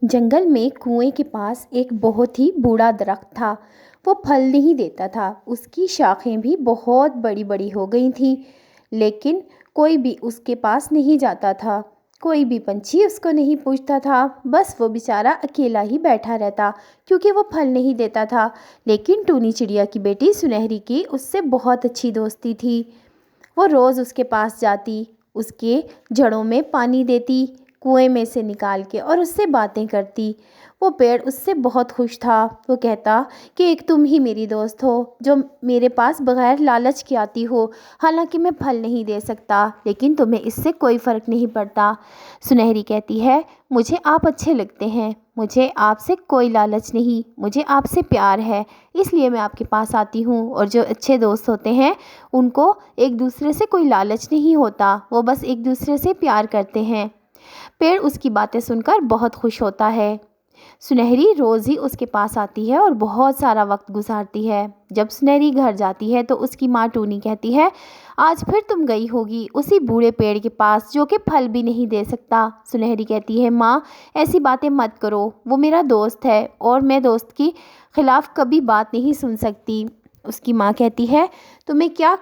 جنگل میں کنویں کے پاس ایک بہت ہی بوڑھا درخت تھا۔ وہ پھل نہیں دیتا تھا، اس کی شاخیں بھی بہت بڑی بڑی ہو گئی تھیں، لیکن کوئی بھی اس کے پاس نہیں جاتا تھا، کوئی بھی پنچھی اس کو نہیں پوچھتا تھا، بس وہ بیچارہ اکیلا ہی بیٹھا رہتا کیونکہ وہ پھل نہیں دیتا تھا۔ لیکن ٹونی چڑیا کی بیٹی سنہری کی اس سے بہت اچھی دوستی تھی۔ وہ روز اس کے پاس جاتی، اس کے جڑوں میں پانی دیتی کنویں میں سے نکال کے، اور اس سے باتیں کرتی۔ وہ پیڑ اس سے بہت خوش تھا۔ وہ کہتا کہ ایک تم ہی میری دوست ہو جو میرے پاس بغیر لالچ کے آتی ہو، حالانکہ میں پھل نہیں دے سکتا، لیکن تمہیں اس سے کوئی فرق نہیں پڑتا۔ سنہری کہتی ہے، مجھے آپ اچھے لگتے ہیں، مجھے آپ سے کوئی لالچ نہیں، مجھے آپ سے پیار ہے، اس لیے میں آپ کے پاس آتی ہوں۔ اور جو اچھے دوست ہوتے ہیں ان کو ایک دوسرے سے کوئی لالچ نہیں ہوتا، وہ بس ایک دوسرے سے پیار کرتے ہیں۔ پیڑ اس کی باتیں سن کر بہت خوش ہوتا ہے۔ سنہری روز ہی اس کے پاس آتی ہے اور بہت سارا وقت گزارتی ہے۔ جب سنہری گھر جاتی ہے تو اس کی ماں ٹونی کہتی ہے، آج پھر تم گئی ہوگی اسی بوڑھے پیڑ کے پاس جو کہ پھل بھی نہیں دے سکتا۔ سنہری کہتی ہے، ماں ایسی باتیں مت کرو، وہ میرا دوست ہے اور میں دوست کی خلاف کبھی بات نہیں سن سکتی۔ اس کی ماں کہتی ہے، تمہیں کیا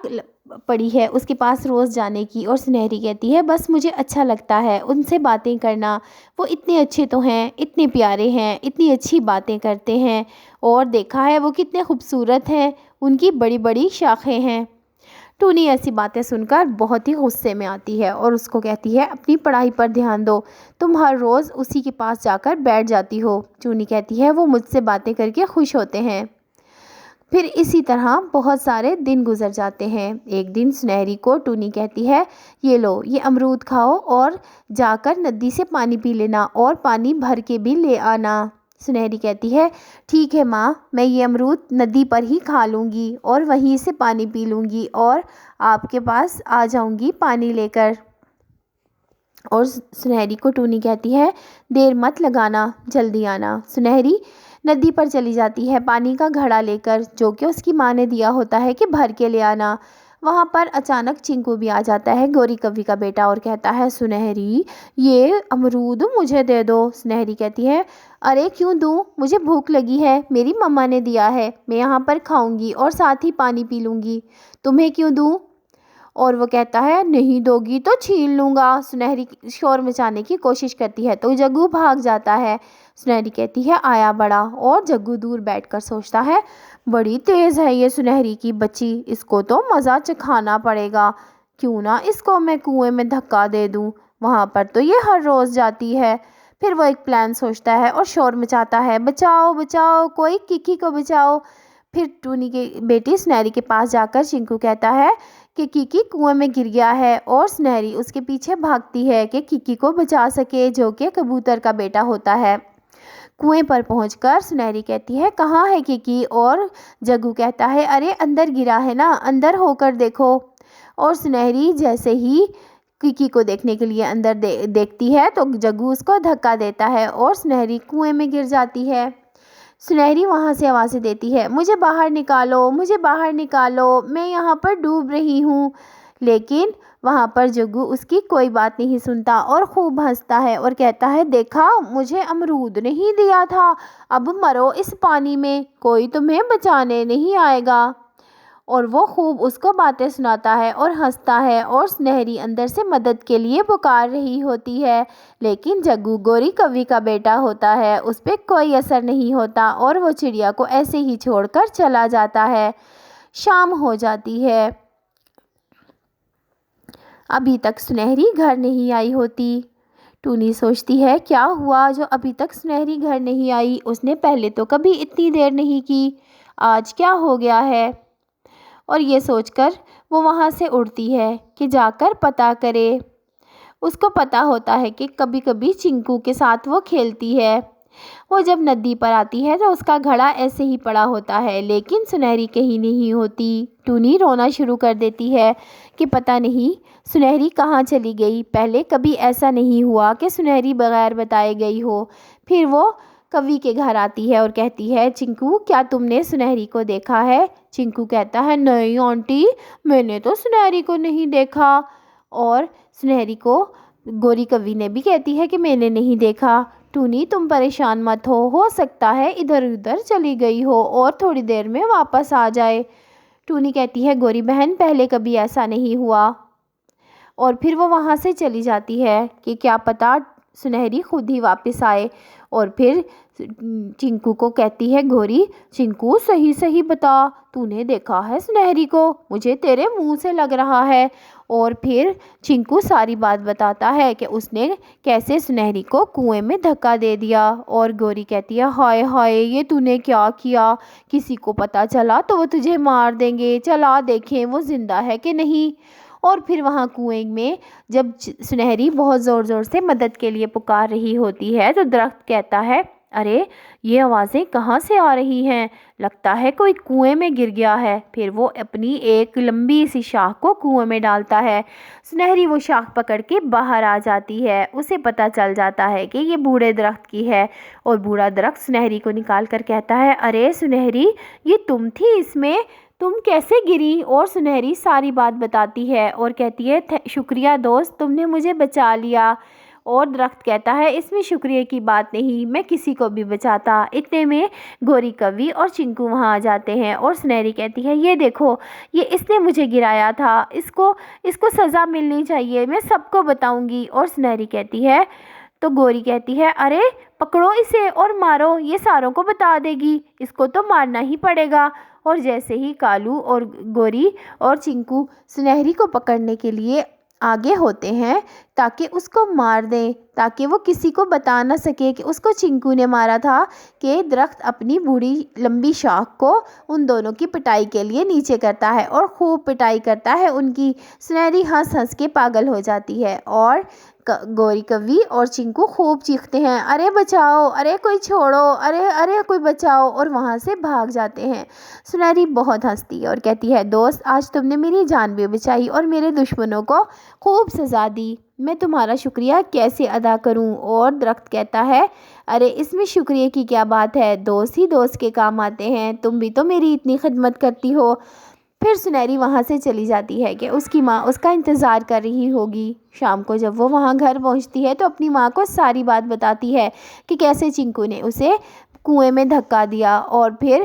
پڑی ہے اس کے پاس روز جانے کی؟ اور سنہری کہتی ہے، بس مجھے اچھا لگتا ہے ان سے باتیں کرنا، وہ اتنے اچھے تو ہیں، اتنے پیارے ہیں، اتنی اچھی باتیں کرتے ہیں، اور دیکھا ہے وہ کتنے خوبصورت ہیں، ان کی بڑی بڑی شاخیں ہیں۔ ٹونی ایسی باتیں سن کر بہت ہی غصے میں آتی ہے اور اس کو کہتی ہے، اپنی پڑھائی پر دھیان دو، تم ہر روز اسی کے پاس جا کر بیٹھ جاتی ہو۔ ٹونی کہتی ہے، وہ مجھ سے باتیں کر کے خوش ہوتے ہیں۔ پھر اسی طرح بہت سارے دن گزر جاتے ہیں۔ ایک دن سنہری کو ٹونی کہتی ہے، یہ لو یہ امرود کھاؤ اور جا کر ندی سے پانی پی لینا اور پانی بھر کے بھی لے آنا۔ سنہری کہتی ہے، ٹھیک ہے ماں، میں یہ امرود ندی پر ہی کھا لوں گی اور وہیں سے پانی پی لوں گی اور آپ کے پاس آ جاؤں گی پانی لے کر۔ اور سنہری کو ٹونی کہتی ہے، دیر مت لگانا، جلدی آنا۔ سنہری ندی پر چلی جاتی ہے پانی کا گھڑا لے کر، جو کہ اس کی ماں نے دیا ہوتا ہے کہ بھر کے لے آنا۔ وہاں پر اچانک چنکو بھی آ جاتا ہے، گوری کوی کا بیٹا، اور کہتا ہے، سنہری یہ امرود مجھے دے دو۔ سنہری کہتی ہے، ارے کیوں دوں، مجھے بھوک لگی ہے، میری مما نے دیا ہے، میں یہاں پر کھاؤں گی اور ساتھ ہی پانی پی لوں گی، تمہیں کیوں دوں؟ اور وہ کہتا ہے، نہیں دو گی تو چھین لوں گا۔ سنہری شور مچانے کی کوشش کرتی ہے تو جگو بھاگ جاتا ہے۔ سنہری کہتی ہے، آیا بڑا، اور جگو دور بیٹھ کر سوچتا ہے، بڑی تیز ہے یہ سنہری کی بچی، اس کو تو مزہ چکھانا پڑے گا، کیوں نہ اس کو میں کنویں میں دھکا دے دوں، وہاں پر تو یہ ہر روز جاتی ہے۔ پھر وہ ایک پلان سوچتا ہے اور شور مچاتا ہے، بچاؤ بچاؤ، کوئی ککی کو بچاؤ۔ پھر ٹونی کی بیٹی سنہری کے پاس جا کر چنکو کہتا ہے کہ ککی کنویں میں گر گیا ہے، اور سنہری اس کے پیچھے بھاگتی ہے کہ ککی کو بچا سکے، جو کہ کبوتر کا بیٹا ہوتا ہے۔ کنویں پر پہنچ کر سنہری کہتی ہے، کہاں ہے ککی؟ اور جگو کہتا ہے، ارے اندر گرا ہے نا، اندر ہو کر دیکھو۔ اور سنہری جیسے ہی ککی کو دیکھنے کے لیے اندر دیکھتی ہے تو جگو اس کو دھکا دیتا ہے اور سنہری کنویں میں گر جاتی ہے۔ سنہری وہاں سے آوازیں دیتی ہے، مجھے باہر نکالو، مجھے باہر نکالو، میں یہاں پر ڈوب رہی ہوں۔ لیکن وہاں پر جگو اس کی کوئی بات نہیں سنتا اور خوب ہنستا ہے اور کہتا ہے، دیکھا مجھے امرود نہیں دیا تھا، اب مرو اس پانی میں، کوئی تمہیں بچانے نہیں آئے گا۔ اور وہ خوب اس کو باتیں سناتا ہے اور ہنستا ہے، اور سنہری اندر سے مدد کے لیے پکار رہی ہوتی ہے، لیکن جگو گوری کوی کا بیٹا ہوتا ہے، اس پہ کوئی اثر نہیں ہوتا اور وہ چڑیا کو ایسے ہی چھوڑ کر چلا جاتا ہے۔ شام ہو جاتی ہے، ابھی تک سنہری گھر نہیں آئی ہوتی۔ ٹونی سوچتی ہے، کیا ہوا جو ابھی تک سنہری گھر نہیں آئی، اس نے پہلے تو کبھی اتنی دیر نہیں کی، آج کیا ہو گیا ہے؟ اور یہ سوچ کر وہ وہاں سے اڑتی ہے کہ جا کر پتہ کرے۔ اس کو پتہ ہوتا ہے کہ کبھی کبھی چنکو کے ساتھ وہ کھیلتی ہے۔ وہ جب ندی پر آتی ہے تو اس کا گھڑا ایسے ہی پڑا ہوتا ہے، لیکن سنہری کہیں نہیں ہوتی۔ ٹونی رونا شروع کر دیتی ہے کہ پتہ نہیں سنہری کہاں چلی گئی، پہلے کبھی ایسا نہیں ہوا کہ سنہری بغیر بتائے گئی ہو۔ پھر وہ کوی کے گھر آتی ہے اور کہتی ہے، چنکو کیا تم نے سنہری کو دیکھا ہے؟ چنکو کہتا ہے، نہیں آنٹی، میں نے تو سنہری کو نہیں دیکھا۔ اور سنہری کو گوری کوی نے بھی کہتی ہے کہ میں نے نہیں دیکھا۔ ٹونی تم پریشان مت ہو سکتا ہے ادھر ادھر چلی گئی ہو اور تھوڑی دیر میں واپس آ جائے۔ ٹونی کہتی ہے گوری بہن پہلے کبھی ایسا نہیں ہوا، اور پھر وہ وہاں سے چلی جاتی ہے کہ کیا پتہ سنہری خود ہی واپس آئے۔ اور پھر چنکو کو کہتی ہے گوری چنکو صحیح صحیح بتا، تو نے دیکھا ہے سنہری کو؟ مجھے تیرے منہ سے لگ رہا ہے۔ اور پھر چنکو ساری بات بتاتا ہے کہ اس نے کیسے سنہری کو کنویں میں دھکا دے دیا۔ اور گوری کہتی ہے ہائے ہائے یہ تو نے کیا کیا، کسی کو پتہ چلا تو وہ تجھے مار دیں گے، چلا دیکھیں وہ زندہ ہے کہ نہیں۔ اور پھر وہاں کنویں میں جب سنہری بہت زور زور سے مدد کے لیے پکار رہی ہوتی ہے تو درخت کہتا ہے ارے یہ آوازیں کہاں سے آ رہی ہیں، لگتا ہے کوئی کنویں میں گر گیا ہے۔ پھر وہ اپنی ایک لمبی سی شاخ کو کنویں میں ڈالتا ہے۔ سنہری وہ شاخ پکڑ کے باہر آ جاتی ہے، اسے پتہ چل جاتا ہے کہ یہ بوڑھے درخت کی ہے، اور بوڑھا درخت سنہری کو نکال کر کہتا ہے ارے سنہری یہ تم تھی اس میں، تم کیسے گری؟ اور سنہری ساری بات بتاتی ہے اور کہتی ہے شکریہ دوست تم نے مجھے بچا لیا۔ اور درخت کہتا ہے اس میں شکریہ کی بات نہیں، میں کسی کو بھی بچاتا۔ اتنے میں گوری کوی اور چنکو وہاں آ جاتے ہیں اور سنہری کہتی ہے یہ دیکھو یہ اس نے مجھے گرایا تھا، اس کو سزا ملنی چاہیے، میں سب کو بتاؤں گی۔ اور سنہری کہتی ہے تو گوری کہتی ہے ارے پکڑو اسے اور مارو، یہ ساروں کو بتا دے گی، اس کو تو مارنا ہی پڑے گا۔ اور جیسے ہی کالو اور گوری اور چنکو سنہری کو پکڑنے کے لیے آگے ہوتے ہیں تاکہ اس کو مار دیں، تاکہ وہ کسی کو بتا نہ سکے کہ اس کو چنکو نے مارا تھا، کہ درخت اپنی بوڑھی لمبی شاخ کو ان دونوں کی پٹائی کے لیے نیچے کرتا ہے اور خوب پٹائی کرتا ہے ان کی۔ سنہری ہنس ہنس کے پاگل ہو جاتی ہے اور گوری کوی اور چنکو خوب چیختے ہیں ارے بچاؤ، ارے کوئی چھوڑو، ارے ارے کوئی بچاؤ، اور وہاں سے بھاگ جاتے ہیں۔ سنہری بہت ہنستی ہے اور کہتی ہے دوست آج تم نے میری جان بھی بچائی اور میرے دشمنوں کو خوب سزا دی، میں تمہارا شکریہ کیسے ادا کروں؟ اور درخت کہتا ہے ارے اس میں شکریہ کی کیا بات ہے، دوست ہی دوست کے کام آتے ہیں، تم بھی تو میری اتنی خدمت کرتی ہو۔ پھر سنہری وہاں سے چلی جاتی ہے کہ اس کی ماں اس کا انتظار کر رہی ہوگی۔ شام کو جب وہ وہاں گھر پہنچتی ہے تو اپنی ماں کو ساری بات بتاتی ہے کہ کیسے چنکو نے اسے کنویں میں دھکا دیا اور پھر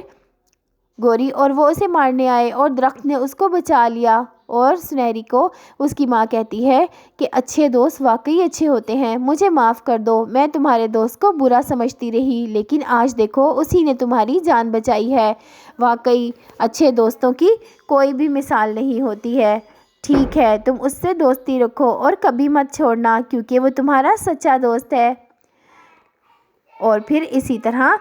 گوری اور وہ اسے مارنے آئے اور درخت نے اس کو بچا لیا۔ اور سنہری کو اس کی ماں کہتی ہے کہ اچھے دوست واقعی اچھے ہوتے ہیں، مجھے معاف کر دو، میں تمہارے دوست کو برا سمجھتی رہی لیکن آج دیکھو اسی نے تمہاری جان بچائی ہے، واقعی اچھے دوستوں کی کوئی بھی مثال نہیں ہوتی ہے، ٹھیک ہے تم اس سے دوستی رکھو اور کبھی مت چھوڑنا کیونکہ وہ تمہارا سچا دوست ہے۔ اور پھر اسی طرح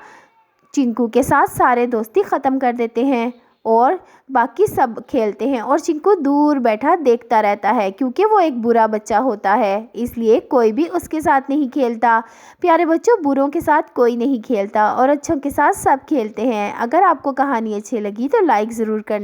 چنکو کے ساتھ سارے دوستی ختم کر دیتے ہیں اور باقی سب کھیلتے ہیں، اور چنکو دور بیٹھا دیکھتا رہتا ہے کیونکہ وہ ایک برا بچہ ہوتا ہے، اس لیے کوئی بھی اس کے ساتھ نہیں کھیلتا۔ پیارے بچوں بروں کے ساتھ کوئی نہیں کھیلتا اور اچھوں کے ساتھ سب کھیلتے ہیں۔ اگر آپ کو کہانی اچھی لگی تو لائک ضرور کرنا۔